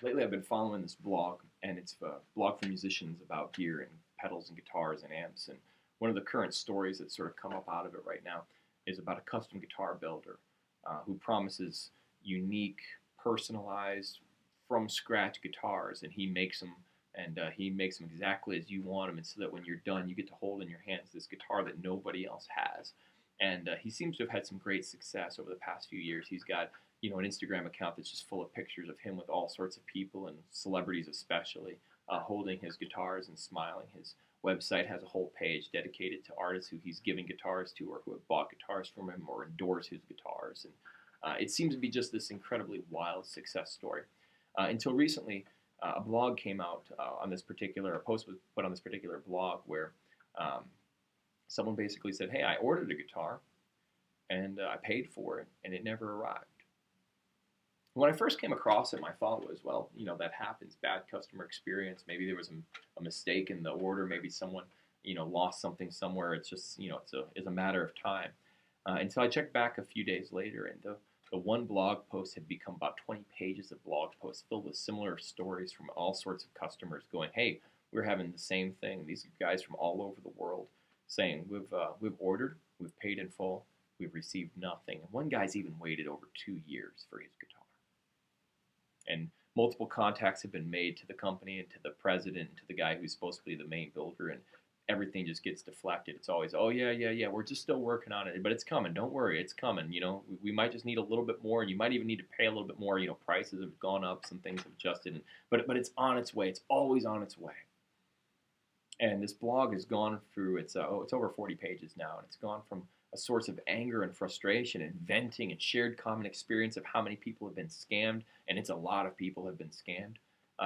Lately, I've been following this blog, and it's a blog for musicians about gear and pedals and guitars and amps. And one of the current stories that's sort of come up out of it right now is about a custom guitar builder who promises unique, personalized, from scratch guitars, and he makes them exactly as you want them, and so that when you're done, you get to hold in your hands this guitar that nobody else has. And he seems to have had some great success over the past few years. He's got an Instagram account that's just full of pictures of him with all sorts of people and celebrities especially holding his guitars and smiling. His website has a whole page dedicated to artists who he's giving guitars to or who have bought guitars from him or endorse his guitars. And it seems to be just this incredibly wild success story. Until recently, a blog came out on this particular, a post was put on this particular blog where um, someone basically said, hey, I ordered a guitar and I paid for it and it never arrived. When I first came across it, my thought was, well, that happens. Bad customer experience. Maybe there was a mistake in the order. Maybe someone, lost something somewhere. It's just, it's a matter of time. Until I checked back a few days later, and the one blog post had become about 20 pages of blog posts filled with similar stories from all sorts of customers going, hey, we're having the same thing. These guys from all over the world saying, we've ordered, we've paid in full, we've received nothing. And one guy's even waited over 2 years for his guitar. And multiple contacts have been made to the company and to the president and to the guy who's supposed to be the main builder, and everything just gets deflected. It's always, oh, yeah, we're just still working on it, but it's coming. Don't worry, it's coming. We might just need a little bit more, and you might even need to pay a little bit more. Prices have gone up, some things have adjusted, but it's on its way. It's always on its way. And this blog has gone through, it's over 40 pages now, and it's gone from a source of anger and frustration and venting and shared common experience of how many people have been scammed, and it's a lot of people have been scammed,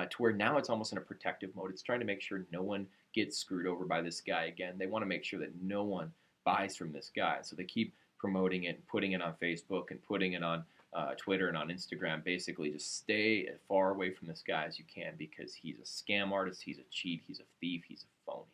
to where now it's almost in a protective mode. It's trying to make sure no one gets screwed over by this guy again. They want to make sure that no one buys from this guy. So they keep promoting it and putting it on Facebook and putting it on Twitter and on Instagram. Basically, just stay as far away from this guy as you can because he's a scam artist, he's a cheat, he's a thief, he's a phony.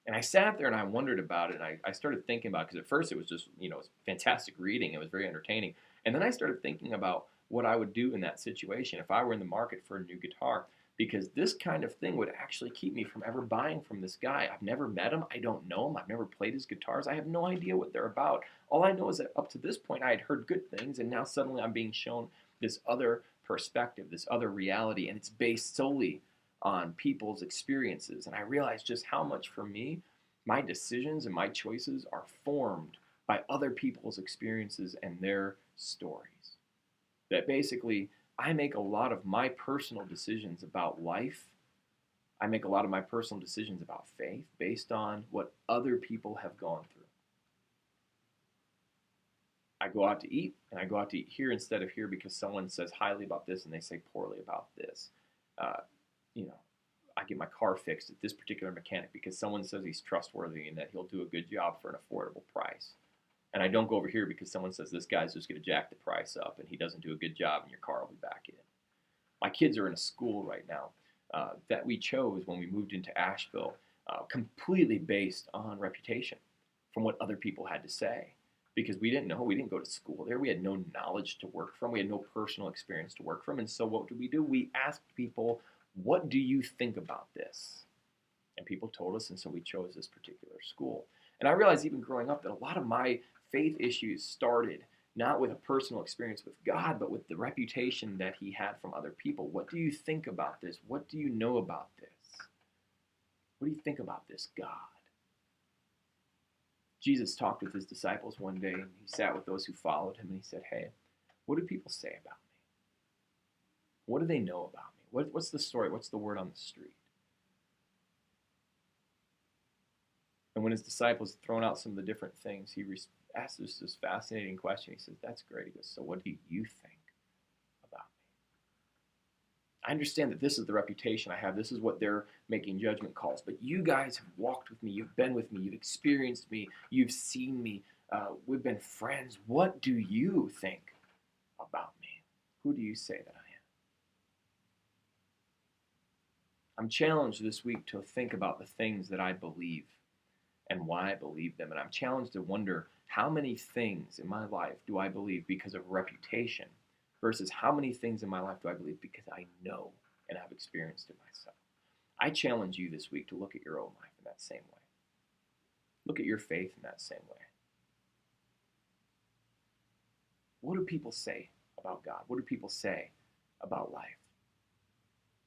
And I sat there and I wondered about it, and I started thinking about it, because at first it was just, it was fantastic reading, it was very entertaining. And then I started thinking about what I would do in that situation if I were in the market for a new guitar, because this kind of thing would actually keep me from ever buying from this guy. I've never met him, I don't know him, I've never played his guitars, I have no idea what they're about. All I know is that up to this point I had heard good things, and now suddenly I'm being shown this other perspective, this other reality, and it's based solely on people's experiences. And I realized just how much, for me, my decisions and my choices are formed by other people's experiences and their stories. That basically, I make a lot of my personal decisions about life. I make a lot of my personal decisions about faith based on what other people have gone through. I go out to eat, and I go out to eat here instead of here because someone says highly about this and they say poorly about this. I get my car fixed at this particular mechanic because someone says he's trustworthy and that he'll do a good job for an affordable price. And I don't go over here because someone says this guy's just going to jack the price up and he doesn't do a good job and your car will be back in. My kids are in a school right now that we chose when we moved into Asheville, completely based on reputation from what other people had to say. Because we didn't know, we didn't go to school there, we had no knowledge to work from, we had no personal experience to work from, and so what do? We asked people, what do you think about this? And people told us, and so we chose this particular school. And I realized even growing up that a lot of my faith issues started not with a personal experience with God, but with the reputation that he had from other people. What do you think about this? What do you know about this? What do you think about this God? Jesus talked with his disciples one day, and he sat with those who followed him, and he said, hey, what do people say about me? What do they know about me? What's the story? What's the word on the street? And when his disciples had thrown out some of the different things, he asked this fascinating question. He says, that's great. He goes, so what do you think about me? I understand that this is the reputation I have. This is what they're making judgment calls. But you guys have walked with me. You've been with me. You've experienced me. You've seen me. We've been friends. What do you think about me? Who do you say that I am? I'm challenged this week to think about the things that I believe and why I believe them. And I'm challenged to wonder how many things in my life do I believe because of reputation versus how many things in my life do I believe because I know and have experienced it myself. I challenge you this week to look at your own life in that same way. Look at your faith in that same way. What do people say about God? What do people say about life?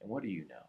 And what do you know?